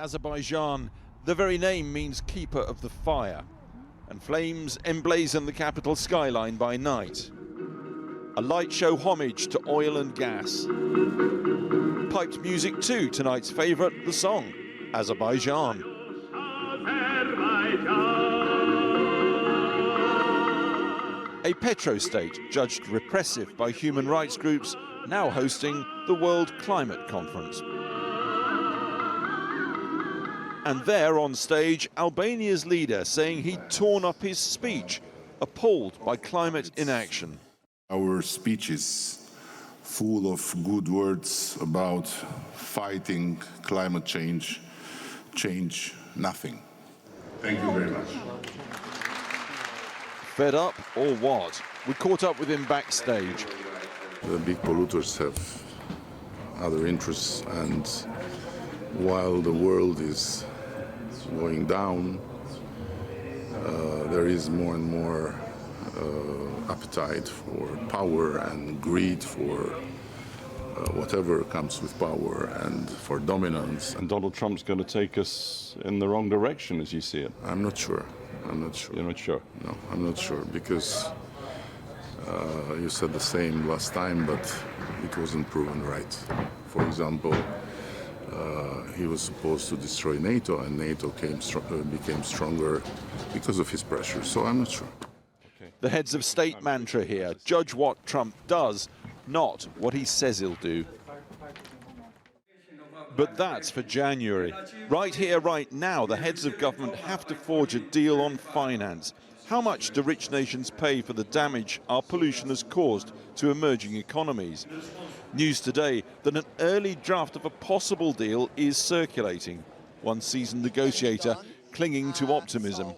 Azerbaijan, the very name means keeper of the fire, and flames emblazon the capital skyline by night. A light show homage to oil and gas. Piped music too, tonight's favourite, the song, Azerbaijan. A petrostate judged repressive by human rights groups, now hosting the World Climate Conference. And there on stage, Albania's leader saying he'd torn up his speech, appalled by climate inaction. Our speech is full of good words about fighting climate change, nothing. Thank you very much. Fed up or what? We caught up with him backstage. The big polluters have other interests, and while the world is going down, there is more and more appetite for power and greed for whatever comes with power and for dominance. And Donald Trump's going to take us in the wrong direction, as you see it? I'm not sure. You're not sure? No, I'm not sure, because you said the same last time, but it wasn't proven right. For example, he was supposed to destroy NATO, and NATO became stronger because of his pressure, so I'm not sure. The heads of state mantra here: judge what Trump does, not what he says he'll do. But that's for January. Right here, right now, the heads of government have to forge a deal on finance. How much do rich nations pay for the damage our pollution has caused to emerging economies? News today that an early draft of a possible deal is circulating. One seasoned negotiator clinging to optimism.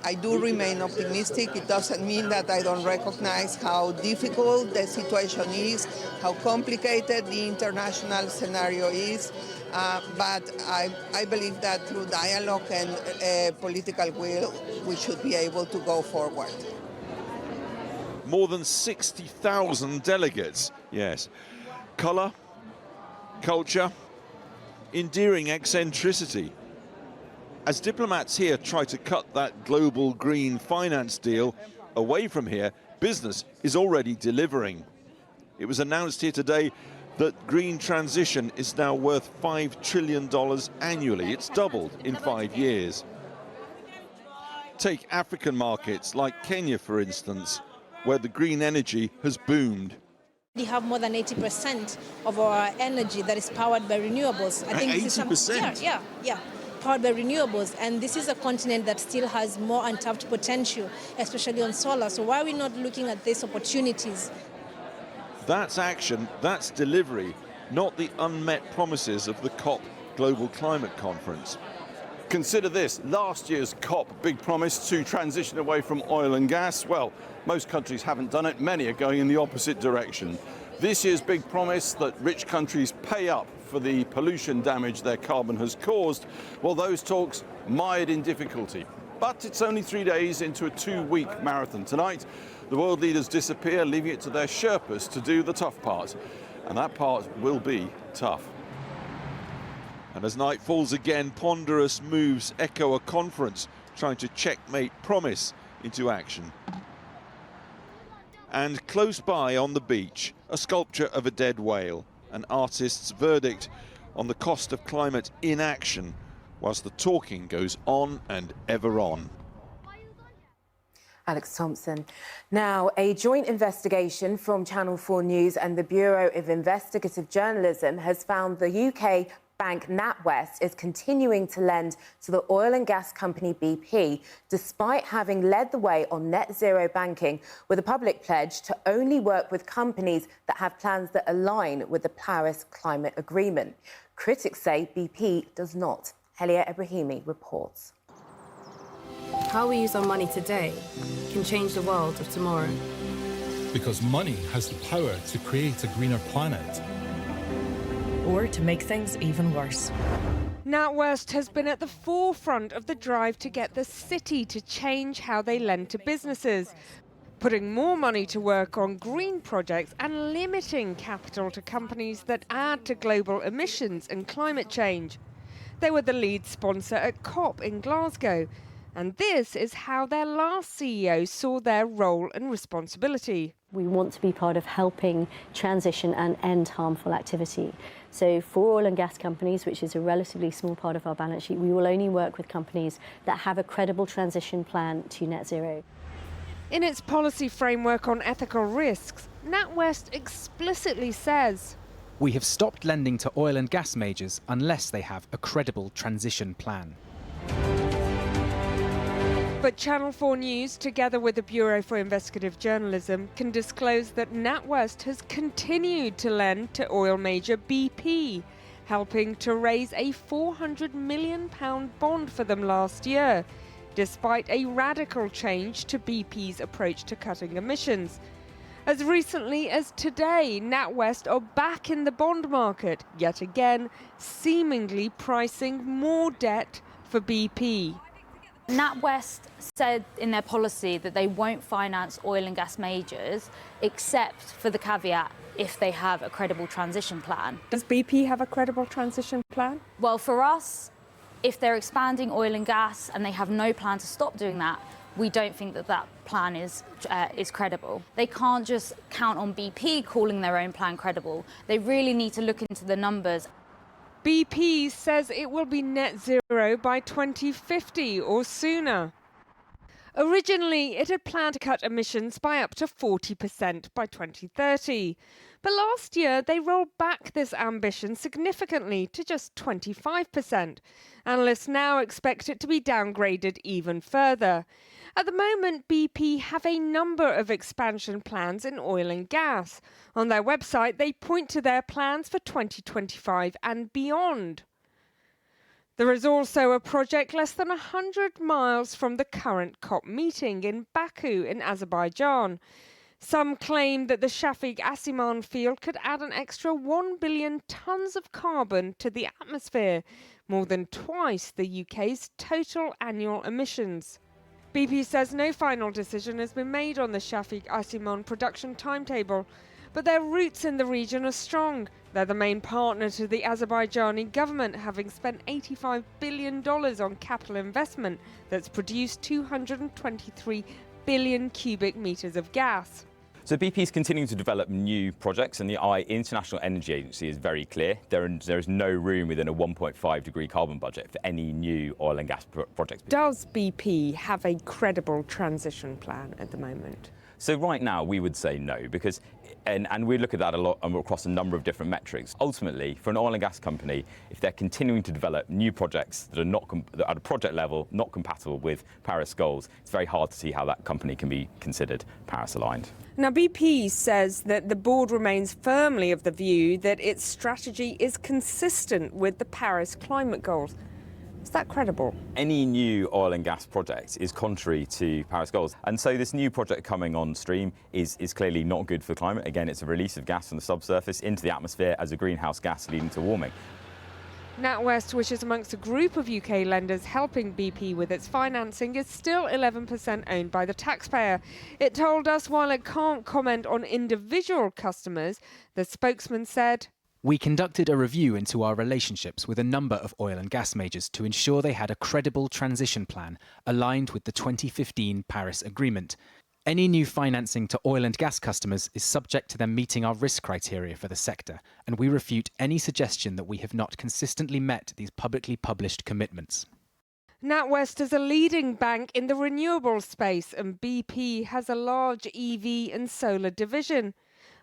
I do remain optimistic. It doesn't mean that I don't recognize how difficult the situation is, how complicated the international scenario is, but I believe that through dialogue and political will, we should be able to go forward. More than 60,000 delegates, yes. Colour, culture, endearing eccentricity. As diplomats here try to cut that global green finance deal, away from here, business is already delivering. It was announced here today that green transition is now worth $5 trillion annually. It's doubled in 5 years. Take African markets like Kenya, for instance, where the green energy has boomed. We have more than 80% of our energy that is powered by renewables. I think 80%? Yeah. Powered by renewables, and this is a continent that still has more untapped potential, especially on solar. So why are we not looking at these opportunities? That's action, that's delivery, not the unmet promises of the COP Global Climate Conference. Consider this, last year's COP big promise to transition away from oil and gas. Well, most countries haven't done it, many are going in the opposite direction. This year's big promise that rich countries pay up for the pollution damage their carbon has caused, well, those talks mired in difficulty. But it's only 3 days into a 2-week marathon. Tonight, the world leaders disappear, leaving it to their Sherpas to do the tough part. And that part will be tough. And as night falls again, ponderous moves echo a conference trying to checkmate promise into action. And close by on the beach, a sculpture of a dead whale, an artist's verdict on the cost of climate inaction, whilst the talking goes on and ever on. Alex Thompson. Now, a joint investigation from Channel 4 News and the Bureau of Investigative Journalism has found the UK bank NatWest is continuing to lend to the oil and gas company BP, despite having led the way on net zero banking with a public pledge to only work with companies that have plans that align with the Paris Climate Agreement. Critics say BP does not. Helia Ebrahimi reports. How we use our money today can change the world of tomorrow. Because money has the power to create a greener planet. Or to make things even worse. NatWest has been at the forefront of the drive to get the city to change how they lend to businesses, putting more money to work on green projects and limiting capital to companies that add to global emissions and climate change. They were the lead sponsor at COP in Glasgow. And this is how their last CEO saw their role and responsibility. We want to be part of helping transition and end harmful activity. So for oil and gas companies, which is a relatively small part of our balance sheet, we will only work with companies that have a credible transition plan to net zero. In its policy framework on ethical risks, NatWest explicitly says, "We have stopped lending to oil and gas majors unless they have a credible transition plan." But Channel 4 News, together with the Bureau for Investigative Journalism, can disclose that NatWest has continued to lend to oil major BP, helping to raise a £400 million bond for them last year, despite a radical change to BP's approach to cutting emissions. As recently as today, NatWest are back in the bond market, yet again, seemingly pricing more debt for BP. NatWest said in their policy that they won't finance oil and gas majors except for the caveat if they have a credible transition plan. Does BP have a credible transition plan? Well, for us, if they're expanding oil and gas and they have no plan to stop doing that, we don't think that that plan is credible. They can't just count on BP calling their own plan credible. They really need to look into the numbers. BP says it will be net zero by 2050 or sooner. Originally, it had planned to cut emissions by up to 40% by 2030. But last year, they rolled back this ambition significantly to just 25%. Analysts now expect it to be downgraded even further. At the moment, BP have a number of expansion plans in oil and gas. On their website, they point to their plans for 2025 and beyond. There is also a project less than 100 miles from the current COP meeting in Baku in Azerbaijan. Some claim that the Shafiq Asiman field could add an extra 1 billion tonnes of carbon to the atmosphere, more than twice the UK's total annual emissions. BP says no final decision has been made on the Shafiq Asiman production timetable, but their roots in the region are strong. They're the main partner to the Azerbaijani government, having spent $85 billion on capital investment that's produced 223 billion cubic metres of gas. So BP is continuing to develop new projects, and the International Energy Agency is very clear. There is no room within a 1.5-degree carbon budget for any new oil and gas projects. Does BP have a credible transition plan at the moment? So right now we would say no, because and we look at that a lot across a number of different metrics. Ultimately, for an oil and gas company, if they're continuing to develop new projects that are not at a project level, not compatible with Paris goals, it's very hard to see how that company can be considered Paris aligned. Now, BP says that the board remains firmly of the view that its strategy is consistent with the Paris climate goals. Is that credible? Any new oil and gas project is contrary to Paris goals. And so this new project coming on stream is clearly not good for the climate. Again, it's a release of gas from the subsurface into the atmosphere as a greenhouse gas leading to warming. NatWest, which is amongst a group of UK lenders helping BP with its financing, is still 11% owned by the taxpayer. It told us while it can't comment on individual customers, the spokesman said, "We conducted a review into our relationships with a number of oil and gas majors to ensure they had a credible transition plan aligned with the 2015 Paris Agreement. Any new financing to oil and gas customers is subject to them meeting our risk criteria for the sector, and we refute any suggestion that we have not consistently met these publicly published commitments." NatWest is a leading bank in the renewable space, and BP has a large EV and solar division.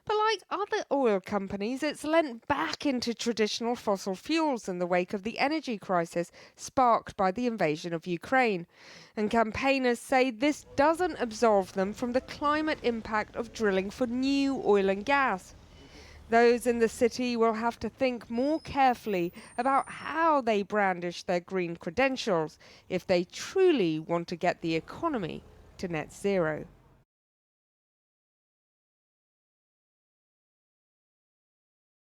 But like other oil companies, it's lent back into traditional fossil fuels in the wake of the energy crisis sparked by the invasion of Ukraine. And campaigners say this doesn't absolve them from the climate impact of drilling for new oil and gas. Those in the city will have to think more carefully about how they brandish their green credentials if they truly want to get the economy to net zero.